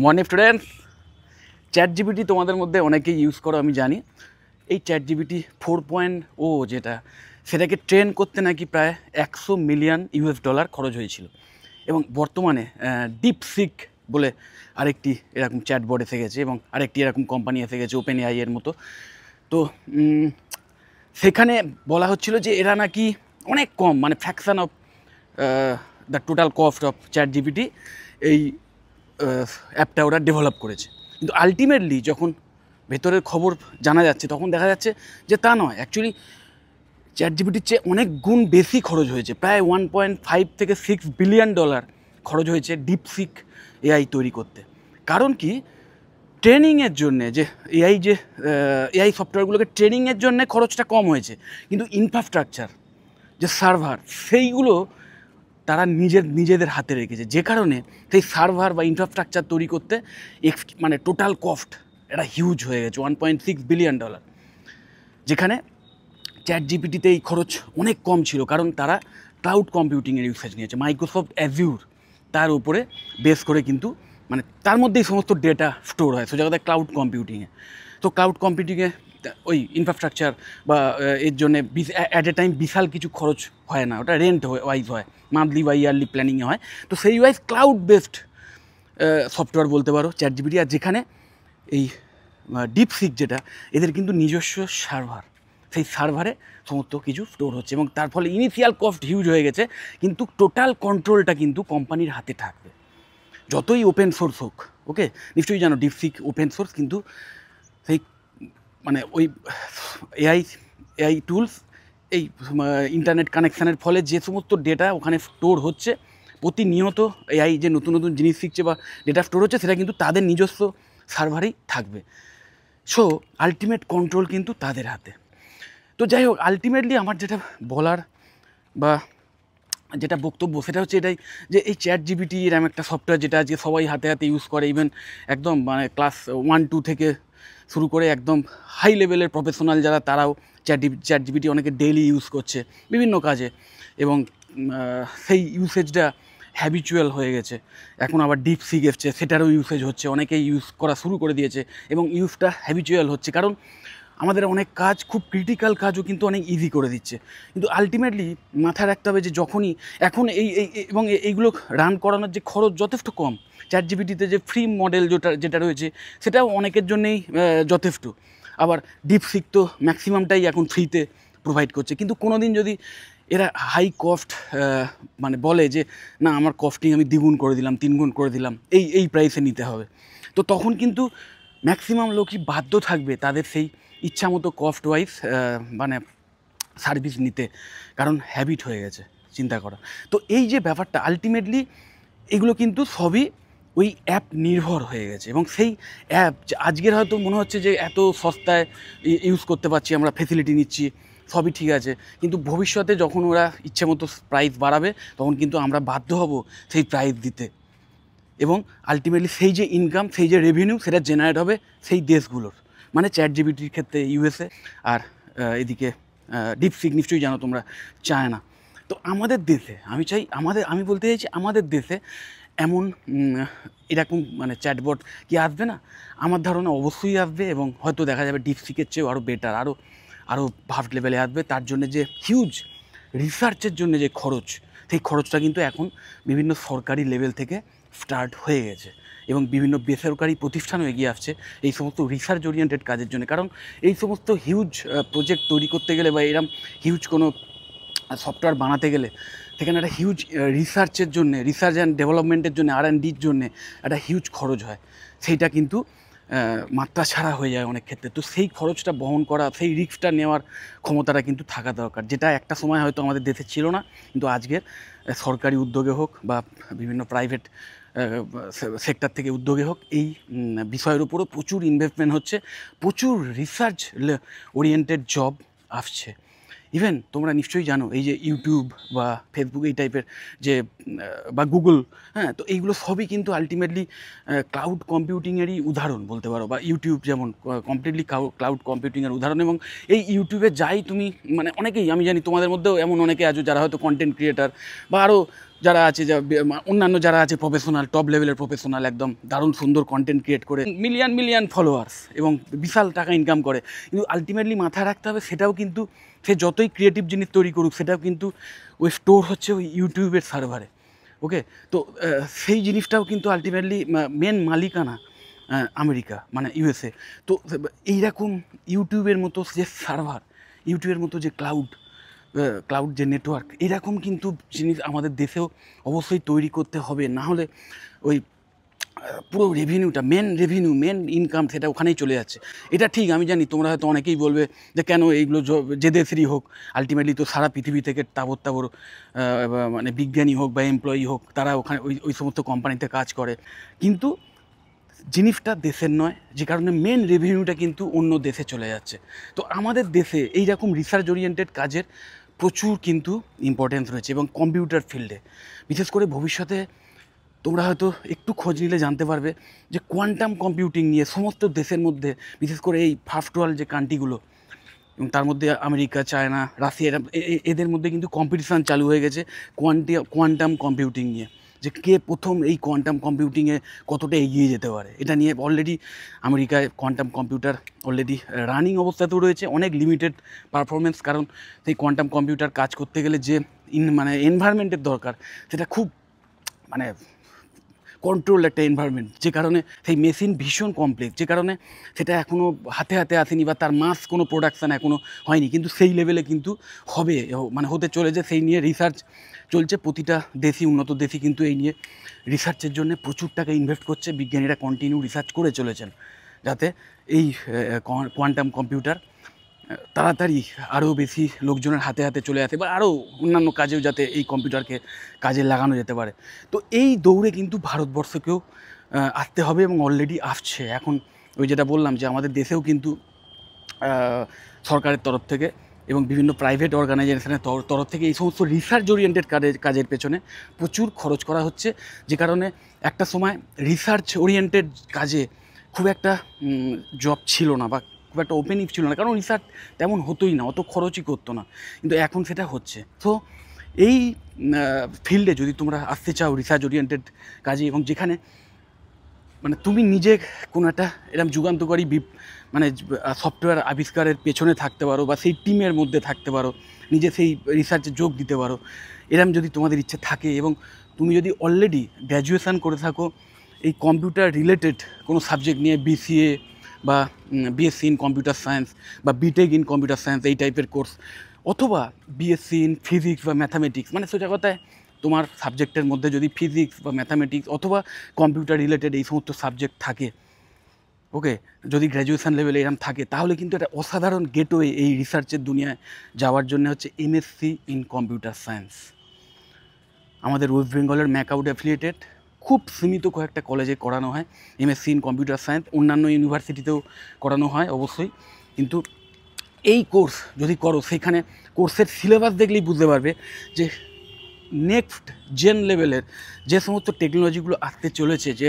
Morning students, chat GPT তোমাদের মধ্যে অনেকেই ইউজ করো আমি জানি। এই চ্যাট জিপিটি 4.0 যেটা, সেটাকে ট্রেন করতে নাকি প্রায় $100 মিলিয়ন খরচ হয়েছিল। এবং বর্তমানে ডিপসিক বলে আরেকটি এরকম চ্যাটবট এসে গেছে এবং আরেকটি এরকম কোম্পানি এসে গেছে ওপেন এআই এর মতো। তো সেখানে বলা হচ্ছিল যে এরা নাকি অনেক কম, মানে fraction of the total cost of chat GPT এই অ্যাপটা ওরা ডেভেলপ করেছে। কিন্তু আলটিমেটলি যখন ভেতরের খবর জানা যাচ্ছে তখন দেখা যাচ্ছে যে তা নয়। অ্যাকচুয়ালি চ্যাট জিপিটির চেয়ে অনেক গুণ বেশি খরচ হয়েছে, প্রায় $1.5 থেকে $6 বিলিয়ন খরচ হয়েছে ডিপসিক এআই তৈরি করতে। কারণ কি, ট্রেনিংয়ের জন্যে যে এআই সফটওয়্যারগুলোকে ট্রেনিংয়ের জন্যে খরচটা কম হয়েছে, কিন্তু ইনফ্রাস্ট্রাকচার যে সার্ভার সেইগুলো তারা নিজেদের হাতে রেখেছে, যে কারণে সেই সার্ভার বা ইনফ্রাস্ট্রাকচার তৈরি করতে মানে টোটাল কস্ট এটা হিউজ হয়ে গেছে $1.6 বিলিয়ন। যেখানে চ্যাট জিপিটিতে এই খরচ অনেক কম ছিল, কারণ তারা ক্লাউড কম্পিউটিংয়ের ইউসেজ নিয়েছে। মাইক্রোসফট অ্যাজিউর তার উপরে বেস করে, কিন্তু মানে তার মধ্যেই সমস্ত ডেটা স্টোর হয় সোজা কথা ক্লাউড কম্পিউটিংয়ে। তো ক্লাউড কম্পিউটিংয়ে ওই ইনফ্রাস্ট্রাকচার বা এর জন্যে অ্যাট এ টাইম বিশাল কিছু খরচ হয় না, ওটা রেন্ট ওয়াইজ হয়, মান্থলি বা ইয়ারলি প্ল্যানিংয়ে হয়। তো সেই ওয়াইজ ক্লাউড বেসড সফটওয়্যার বলতে পারো চ্যাট জিপিটি। আর যেখানে এই ডিপসিক যেটা, এদের কিন্তু নিজস্ব সার্ভার, সেই সার্ভারে সমস্ত কিছু স্টোর হচ্ছে এবং তার ফলে ইনিশিয়াল কস্ট হিউজ হয়ে গেছে, কিন্তু টোটাল কন্ট্রোলটা কিন্তু কোম্পানির হাতে থাকবে যতই ওপেন সোর্স হোক। ওকে, নিশ্চয়ই জানো ডিপসিক ওপেন সোর্স, কিন্তু সেই মানে ওই এআই টুলস, এই ইন্টারনেট কানেকশানের ফলে যে সমস্ত ডেটা ওখানে স্টোর হচ্ছে প্রতিনিয়ত, এআই যে নতুন নতুন জিনিস শিখছে বা ডেটা স্টোর হচ্ছে, সেটা কিন্তু তাদের নিজস্ব সার্ভারেই থাকবে। সো আলটিমেট কন্ট্রোল কিন্তু তাদের হাতে। তো যাই হোক, আলটিমেটলি আমার যেটা বলার বা যেটা বক্তব্য সেটা হচ্ছে এটাই, যে এই চ্যাট জিপিটি এরম একটা সফটওয়্যার যেটা আজকে সবাই হাতে হাতে ইউজ করে, ইভেন একদম মানে ক্লাস 1-2 থেকে শুরু করে একদম হাই লেভেলের প্রফেশনাল যারা, তারাও চ্যাট জিপিটি অনেকে ডেইলি ইউজ করছে বিভিন্ন কাজে, এবং সেই ইউসেজটা হ্যাবিচুয়াল হয়ে গেছে। এখন আবার ডিপসিক এসছে, সেটারও ইউসেজ হচ্ছে, অনেকেই ইউজ করা শুরু করে দিয়েছে এবং ইউজটা হ্যাবিচুয়াল হচ্ছে, কারণ আমাদের অনেক কাজ, খুব ক্রিটিক্যাল কাজও কিন্তু অনেক ইজি করে দিচ্ছে। কিন্তু আলটিমেটলি মাথায় রাখতে হবে যে যখনই এখন এবং এইগুলো রান করানোর যে খরচ যথেষ্ট কম, চ্যাট জিপিটিতে যে ফ্রি মডেল যেটা রয়েছে সেটাও অনেকের জন্যেই যথেষ্ট। আবার ডিপসিক তো ম্যাক্সিমামটাই এখন ফ্রিতে প্রোভাইড করছে। কিন্তু কোনো দিন যদি এরা হাই কস্ট মানে বলে যে না, আমার কস্টিং আমি দ্বিগুণ করে দিলাম, 3 গুণ করে দিলাম, এই প্রাইসে নিতে হবে, তো তখন কিন্তু ম্যাক্সিমাম লোকই বাধ্য থাকবে তাদের সেই ইচ্ছা মতো কস্ট ওয়াইজ মানে সার্ভিস নিতে, কারণ হ্যাবিট হয়ে গেছে চিন্তা করা। তো এই যে ব্যাপারটা, আলটিমেটলি এগুলো কিন্তু সবই ওই অ্যাপ নির্ভর হয়ে গেছে, এবং সেই অ্যাপ আজকের হয়তো মনে হচ্ছে যে এত সস্তায় ইউজ করতে পারছি, আমরা ফেসিলিটি নিচ্ছি, সবই ঠিক আছে, কিন্তু ভবিষ্যতে যখন ওরা ইচ্ছে মতো প্রাইস বাড়াবে তখন কিন্তু আমরা বাধ্য হব সেই প্রাইস দিতে, এবং আলটিমেটলি সেই যে ইনকাম, সেই যে রেভিনিউ, সেটা জেনারেট হবে সেই দেশগুলোর, মানে চ্যাট জিপিটির ক্ষেত্রে ইউএসএ, আর এদিকে ডিপসিক নিশ্চয়ই জানো তোমরা, চায়না। তো আমাদের দেশে আমি বলতে চাইছি আমাদের দেশে এমন এরকম মানে চ্যাটবট কি আসবে না? আমার ধারণা অবশ্যই আসবে, এবং হয়তো দেখা যাবে ডিপসিকের চেয়েও আরও বেটার, আরও ভাস্ট লেভেলে আসবে। তার জন্যে যে হিউজ রিসার্চের জন্য যে খরচ, সেই খরচটা কিন্তু এখন বিভিন্ন সরকারি লেভেল থেকে স্টার্ট হয়ে গেছে, এবং বিভিন্ন বেসরকারি প্রতিষ্ঠানও এগিয়ে আসছে এই সমস্ত রিসার্চ ওরিয়েন্টেড কাজের জন্য। কারণ এই সমস্ত হিউজ প্রজেক্ট তৈরি করতে গেলে বা এরম হিউজ কোনো সফটওয়্যার বানাতে গেলে সেখানে একটা হিউজ রিসার্চের জন্যে, রিসার্চ অ্যান্ড ডেভেলপমেন্টের জন্য, R&Dর জন্যে একটা হিউজ খরচ হয়, সেইটা কিন্তু মাত্রা ছাড়া হয়ে যায় অনেক ক্ষেত্রে। তো সেই খরচটা বহন করা, সেই রিস্কটা নেওয়ার ক্ষমতাটা কিন্তু থাকা দরকার, যেটা একটা সময় হয়তো আমাদের দেশে ছিল না, কিন্তু আজকের সরকারি উদ্যোগে হোক বা বিভিন্ন প্রাইভেট সেক্টর থেকে উদ্যোগে হোক, এই বিষয়ের উপরও প্রচুর ইনভেস্টমেন্ট হচ্ছে, প্রচুর রিসার্চ ওরিয়েন্টেড জব আসছে। ইভেন তোমরা নিশ্চয়ই জানো এই যে ইউটিউব বা ফেসবুক এই টাইপের যে বা গুগল, হ্যাঁ, তো এইগুলো সবই কিন্তু আলটিমেটলি ক্লাউড কম্পিউটিংয়েরই উদাহরণ বলতে পারো, বা ইউটিউব যেমন কমপ্লিটলি ক্লাউড কম্পিউটিংয়ের উদাহরণ। এবং এই ইউটিউবে যাই তুমি, মানে অনেকেই, আমি জানি তোমাদের মধ্যেও এমন অনেকে আছো যারা হয়তো কন্টেন্ট ক্রিয়েটার বা আরও যারা আছে অন্যান্য যারা আছে প্রফেশনাল, টপ লেভেলের প্রফেশনাল, একদম দারুণ সুন্দর কন্টেন্ট ক্রিয়েট করে মিলিয়ন মিলিয়ন ফলোয়ার্স এবং বিশাল টাকা ইনকাম করে, কিন্তু আলটিমেটলি মাথায় রাখতে হবে সেটাও কিন্তু সে যতই ক্রিয়েটিভ জিনিস তৈরি করুক সেটাও কিন্তু ওই স্টোর হচ্ছে ওই ইউটিউবের সার্ভারে। ওকে, তো সেই জিনিসটাও কিন্তু আলটিমেটলি মেন মালিকানা আমেরিকা মানে ইউএসএ। তো এইরকম ইউটিউবের মতো যে সার্ভার, ইউটিউবের মতো যে ক্লাউড যে নেটওয়ার্ক, এরকম কিন্তু জিনিস আমাদের দেশেও অবশ্যই তৈরি করতে হবে, না হলে ওই পুরো রেভিনিউটা, মেন ইনকাম সেটা ওখানেই চলে যাচ্ছে। এটা ঠিক, আমি জানি তোমরা হয়তো অনেকেই বলবে যে কেন এইগুলো যে দেশেরই হোক, আলটিমেটলি তো সারা পৃথিবী থেকে তাবর মানে বিজ্ঞানী হোক বা এমপ্লয়ি হোক, তারা ওখানে ওই সমস্ত কোম্পানিতে কাজ করে, কিন্তু জিনিসটা দেশের নয়, যে কারণে মেন রেভিনিউটা কিন্তু অন্য দেশে চলে যাচ্ছে। তো আমাদের দেশে এই রকম রিসার্চ ওরিয়েন্টেড কাজের প্রচুর কিন্তু ইম্পর্টেন্স রয়েছে, এবং কম্পিউটার ফিল্ডে বিশেষ করে ভবিষ্যতে তোমরা হয়তো একটু খোঁজ নিলে জানতে পারবে যে কোয়ান্টাম কম্পিউটিং নিয়ে সমস্ত দেশের মধ্যে, বিশেষ করে এই ফার্স্ট ওয়ার্ল্ড যে কান্ট্রিগুলো, এবং তার মধ্যে আমেরিকা, চায়না, রাশিয়া, এদের মধ্যে কিন্তু কম্পিটিশান চালু হয়ে গেছে কোয়ান্টাম কম্পিউটিং নিয়ে, যে কে প্রথম এই কোয়ান্টাম কম্পিউটিংয়ে কতটা এগিয়ে যেতে পারে। এটা নিয়ে অলরেডি আমেরিকায় কোয়ান্টাম কম্পিউটার অলরেডি রানিং অবস্থাতেও রয়েছে, অনেক লিমিটেড পারফরমেন্স, কারণ সেই কোয়ান্টাম কম্পিউটার কাজ করতে গেলে যে মানে এনভায়রনমেন্টের দরকার, সেটা খুব মানে কন্ট্রোল একটা এনভায়রনমেন্ট, যে কারণে সেই মেশিন ভীষণ কমপ্লেক্স, যে কারণে সেটা এখনও হাতে আসেনি বা তার মাস কোনো প্রোডাকশান এখনও হয়নি, কিন্তু সেই লেভেলে কিন্তু হবে, মানে হতে চলেছে। সেই নিয়ে রিসার্চ চলছে, প্রতিটা দেশই, উন্নত দেশই কিন্তু এই নিয়ে রিসার্চের জন্য প্রচুর টাকা ইনভেস্ট করছে। বিজ্ঞানীরা কন্টিনিউ রিসার্চ করে চলেছেন যাতে এই কোয়ান্টাম কম্পিউটার তাড়াতাড়ি আরও বেশি লোকজনের হাতে চলে আসে, বা আরও অন্যান্য কাজেও যাতে এই কম্পিউটারকে কাজে লাগানো যেতে পারে। তো এই দৌড়ে কিন্তু ভারতবর্ষকেও আসতে হবে, এবং অলরেডি আসছে। এখন ওই যেটা বললাম যে আমাদের দেশেও কিন্তু সরকারের তরফ থেকে এবং বিভিন্ন প্রাইভেট অর্গানাইজেশনের তরফ থেকে এই সমস্ত রিসার্চ ওরিয়েন্টেড কাজের পেছনে প্রচুর খরচ করা হচ্ছে, যে কারণে একটা সময় রিসার্চ ওরিয়েন্টেড কাজে খুব একটা জব ছিল না, বা খুব একটা ওপেনিং ছিল না, কারণ রিসার্চ তেমন হতোই না, অত খরচই করতো না, কিন্তু এখন সেটা হচ্ছে। তো এই ফিল্ডে যদি তোমরা আসতে চাও রিসার্চ ওরিয়েন্টেড কাজে, এবং যেখানে মানে তুমি নিজে কোনো একটা এরকম যুগান্তকারী মানে সফটওয়্যার আবিষ্কারের পেছনে থাকতে পারো, বা সেই টিমের মধ্যে থাকতে পারো, নিজে সেই রিসার্চে যোগ দিতে পারো, এরম যদি তোমাদের ইচ্ছে থাকে, এবং তুমি যদি অলরেডি গ্র্যাজুয়েশান করে থাকো এই কম্পিউটার রিলেটেড কোনো সাবজেক্ট নিয়ে, বিসিএ বা বিএসসি ইন কম্পিউটার সায়েন্স বা বিটেক ইন কম্পিউটার সায়েন্স, এই টাইপের কোর্স, অথবা বিএসসি ইন ফিজিক্স বা ম্যাথামেটিক্স, মানে সোজা কথায় তোমার সাবজেক্টের মধ্যে যদি ফিজিক্স বা ম্যাথামেটিক্স অথবা কম্পিউটার রিলেটেড এই সমস্ত সাবজেক্ট থাকে, ওকে, যদি গ্র্যাজুয়েশান লেভেলে এরম থাকে, তাহলে কিন্তু একটা অসাধারণ গেটওয়ে এই রিসার্চের দুনিয়ায় যাওয়ার জন্য হচ্ছে এমএসসি ইন কম্পিউটার সায়েন্স। আমাদের ওয়েস্ট বেঙ্গলের ম্যাকআউট অ্যাফিলিয়েটেড খুব সীমিত কয়েকটা কলেজে করানো হয় এমএসসি ইন কম্পিউটার সায়েন্স, অন্যান্য ইউনিভার্সিটিতেও করানো হয় অবশ্যই, কিন্তু এই কোর্স যদি করো, সেখানে কোর্সের সিলেবাস দেখলেই বুঝতে পারবে যে নেক্সট জেন লেভেলের যে সমস্ত টেকনোলজিগুলো আসতে চলেছে, যে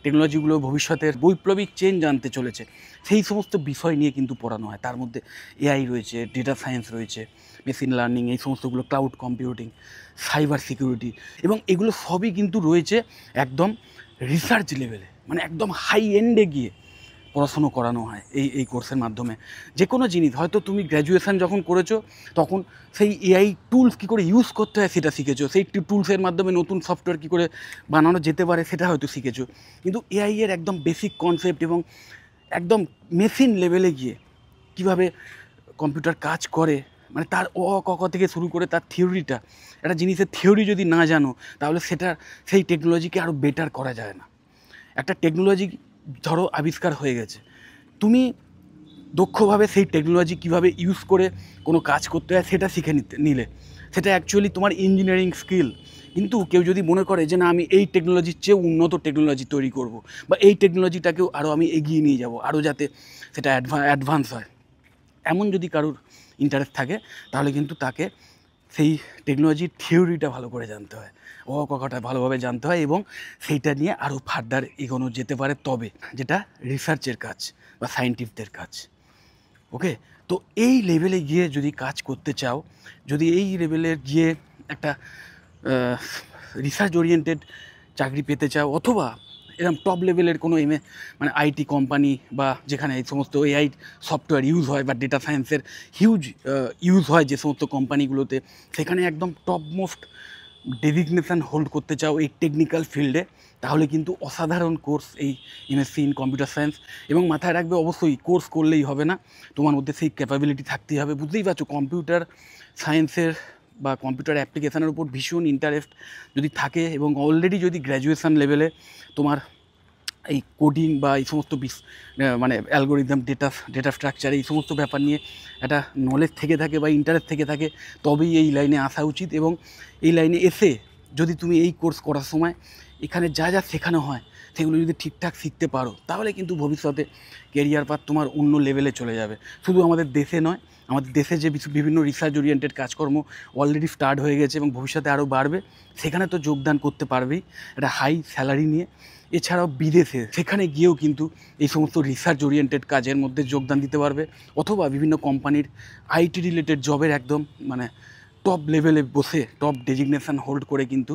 টেকনোলজিগুলো ভবিষ্যতের বৈপ্লবিক চেঞ্জ আনতে চলেছে, সেই সমস্ত বিষয় নিয়ে কিন্তু পড়ানো হয়। তার মধ্যে এআই রয়েছে, ডেটা সায়েন্স রয়েছে, মেশিন লার্নিং, এই সমস্তগুলো, ক্লাউড কম্পিউটিং, সাইবার সিকিউরিটি, এবং এগুলো সবই কিন্তু রয়েছে একদম রিসার্চ লেভেলে, মানে একদম হাই এন্ডে গিয়ে পড়াশুনো করানো হয় এই কোর্সের মাধ্যমে। যে কোনো জিনিস হয়তো তুমি গ্র্যাজুয়েশান যখন করেছো তখন সেই এআই টুলস কী করে ইউজ করতে হয় সেটা শিখেছো, সেই টুলসের মাধ্যমে নতুন সফটওয়্যার কী করে বানানো যেতে পারে সেটা হয়তো শিখেছো, কিন্তু এআই এর একদম বেসিক কনসেপ্ট এবং একদম মেশিন লেভেলে গিয়ে কীভাবে কম্পিউটার কাজ করে, মানে তার ক থেকে শুরু করে তার থিওরিটা, একটা জিনিসের থিওরি যদি না জানো তাহলে সেই টেকনোলজিকে আরও বেটার করা যায় না। একটা টেকনোলজি ধরো আবিষ্কার হয়ে গেছে, তুমি দক্ষভাবে সেই টেকনোলজি কীভাবে ইউজ করে কোনো কাজ করতে হয় সেটা শিখে নিলে, সেটা অ্যাকচুয়ালি তোমার ইঞ্জিনিয়ারিং স্কিল। কিন্তু কেউ যদি মনে করে যে না, আমি এই টেকনোলজির চেয়ে উন্নত টেকনোলজি তৈরি করব, বা এই টেকনোলজিটাকেও আরও আমি এগিয়ে নিয়ে যাব, আরও যাতে সেটা অ্যাডভান্স হয়, এমন যদি কারোর ইন্টারেস্ট থাকে, তাহলে কিন্তু তাকে সেই টেকনোলজির থিওরিটা ভালো করে জানতে হয়, কটা ভালোভাবে জানতে হয়, এবং সেইটা নিয়ে আরও ফার্দার এগোনো যেতে পারে, তবে যেটা রিসার্চের কাজ বা সায়েন্টিস্টদের কাজ। ওকে, তো এই লেভেলে গিয়ে যদি কাজ করতে চাও, যদি এই লেভেলে গিয়ে একটা রিসার্চ ওরিয়েন্টেড চাকরি পেতে চাও, অথবা এরকম টপ লেভেলের কোনো মানে আইটি কোম্পানি বা যেখানে এই সমস্ত এআই সফটওয়্যার ইউজ হয় বা ডেটা সায়েন্সের হিউজ ইউজ হয় যে সমস্ত কোম্পানিগুলোতে, সেখানে একদম টপ মোস্ট ডেজিগনেশান হোল্ড করতে চাও এই টেকনিক্যাল ফিল্ডে, তাহলে কিন্তু অসাধারণ কোর্স এই এমএসসি ইন কম্পিউটার সায়েন্স। এবং মাথায় রাখবে, অবশ্যই কোর্স করলেই হবে না, তোমার মধ্যে সেই ক্যাপাবিলিটি থাকতেই হবে। বুঝতেই পারছো, কম্পিউটার সায়েন্সের বা কম্পিউটার অ্যাপ্লিকেশানের উপর ভীষণ ইন্টারেস্ট যদি থাকে এবং অলরেডি যদি গ্র্যাজুয়েশান লেভেলে তোমার এই কোডিং বা এই সমস্ত মানে অ্যালগোরিদম, ডেটা স্ট্রাকচার, এই সমস্ত ব্যাপার নিয়ে একটা নলেজ থেকে থাকে বা ইন্টারেস্ট থেকে থাকে, তবেই এই লাইনে আসা উচিত। এবং এই লাইনে এসে যদি তুমি এই কোর্স করার সময় এখানে যা যা শেখানো হয় সেগুলো যদি ঠিকঠাক শিখতে পারো, তাহলে কিন্তু ভবিষ্যতে কেরিয়ার পাথ তোমার অন্য লেভেলে চলে যাবে। শুধু আমাদের দেশে নয়, আমাদের দেশে যে বিভিন্ন রিসার্চ ওরিয়েন্টেড কাজকর্ম অলরেডি স্টার্ট হয়ে গেছে এবং ভবিষ্যতে আরও বাড়বে, সেখানে তো যোগদান করতে পারবেই একটা হাই স্যালারি নিয়ে। এছাড়াও বিদেশে সেখানে গিয়েও কিন্তু এই সমস্ত রিসার্চ ওরিয়েন্টেড কাজের মধ্যে যোগদান দিতে পারবে, অথবা বিভিন্ন কোম্পানির আইটি রিলেটেড জবের একদম মানে টপ লেভেলে বসে টপ ডেজিগনেশান হোল্ড করে কিন্তু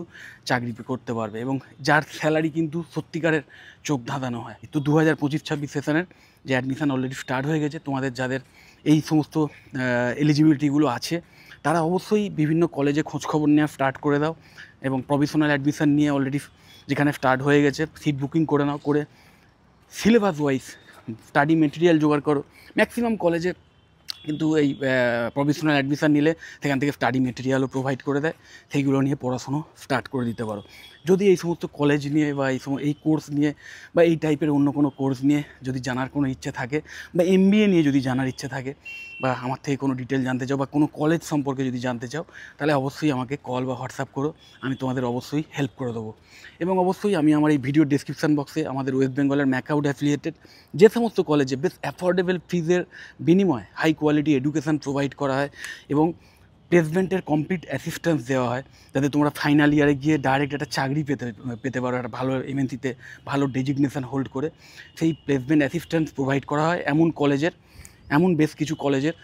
চাকরি করতে পারবে, এবং যার স্যালারি কিন্তু সত্যিকারের চোখ ধাঁধানো হয়। তো 2025-26 সেশনের যে অ্যাডমিশান অলরেডি স্টার্ট হয়ে গেছে, তোমাদের যাদের এই সমস্ত এলিজিবিলিটিগুলো আছে তারা অবশ্যই বিভিন্ন কলেজে খোঁজখবর নেওয়া স্টার্ট করে দাও, এবং প্রভিশনাল অ্যাডমিশান নিয়ে অলরেডি যেখানে স্টার্ট হয়ে গেছে সিট বুকিং করে নাও, করে সিলেবাস ওয়াইজ স্টাডি মেটেরিয়াল জোগাড় করো। ম্যাক্সিমাম কলেজে কিন্তু এই প্রভিশনাল অ্যাডমিশান নিলে সেখান থেকে স্টাডি মেটেরিয়ালও প্রোভাইড করে দেয়, সেইগুলো নিয়ে পড়াশুনো স্টার্ট করে দিতে পারো। যদি এই সমস্ত কলেজ নিয়ে বা এই কোর্স নিয়ে বা এই টাইপের অন্য কোনো কোর্স নিয়ে যদি জানার কোনো ইচ্ছে থাকে, বা এমবিএ নিয়ে যদি জানার ইচ্ছে থাকে, বা আমার থেকে কোনো ডিটেল জানতে চাও, বা কোনো কলেজ সম্পর্কে যদি জানতে চাও, তাহলে অবশ্যই আমাকে কল বা হোয়াটসঅ্যাপ করো, আমি তোমাদের অবশ্যই হেল্প করে দেবো। এবং অবশ্যই আমি আমার এই ভিডিও ডেসক্রিপশান বক্সে আমাদের ওয়েস্ট বেঙ্গলের ম্যাকআউট অ্যাফিলিয়েটেড যে সমস্ত কলেজে বেশ অ্যাফোর্ডেবল ফিজের বিনিময়ে হাই কোয়ালিটি এডুকেশান প্রোভাইড করা হয় এবং প্লেসমেন্টের কমপ্লিট অ্যাসিস্ট্যান্স দেওয়া হয়, যাতে তোমরা ফাইনাল ইয়ারে গিয়ে ডাইরেক্ট একটা চাকরি পেতে পারো, একটা ভালো এমএনসিতে ভালো ডেজিগনেশান হোল্ড করে। সেই প্লেসমেন্ট অ্যাসিস্ট্যান্স প্রোভাইড করা হয় এমন বেশ কিছু কলেজের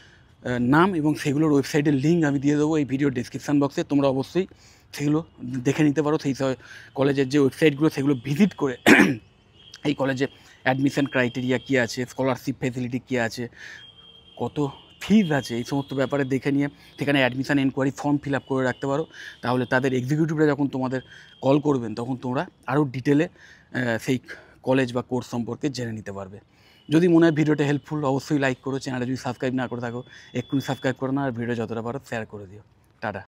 নাম এবং সেগুলোর ওয়েবসাইটের লিঙ্ক আমি দিয়ে দেবো এই ভিডিও ডেসক্রিপশান বক্সে। তোমরা অবশ্যই সেগুলো দেখে নিতে পারো, সেই কলেজের যে ওয়েবসাইটগুলো সেগুলো ভিজিট করে এই কলেজে অ্যাডমিশন ক্রাইটেরিয়া কী আছে, স্কলারশিপ ফেসিলিটি কী আছে, কত ফিজ আছে, এই সমস্ত ব্যাপারে দেখে নিয়ে সেখানে admission enquiry form fill up করে রাখতে পারো। তাহলে তাদের এক্সিকিউটিভরা যখন তোমাদের কল করবেন, তখন তোমরা আরও ডিটেলে সেই কলেজ বা কোর্স সম্পর্কে জেনে নিতে পারবে। যদি মনে হয় ভিডিওটা হেল্পফুল, অবশ্যই লাইক করো। চ্যানেলটা যদি সাবস্ক্রাইব না করে থাকো, এক্ষুনি সাবস্ক্রাইব করো না, আর ভিডিও যতটা পারো শেয়ার করে দিও। টাটা।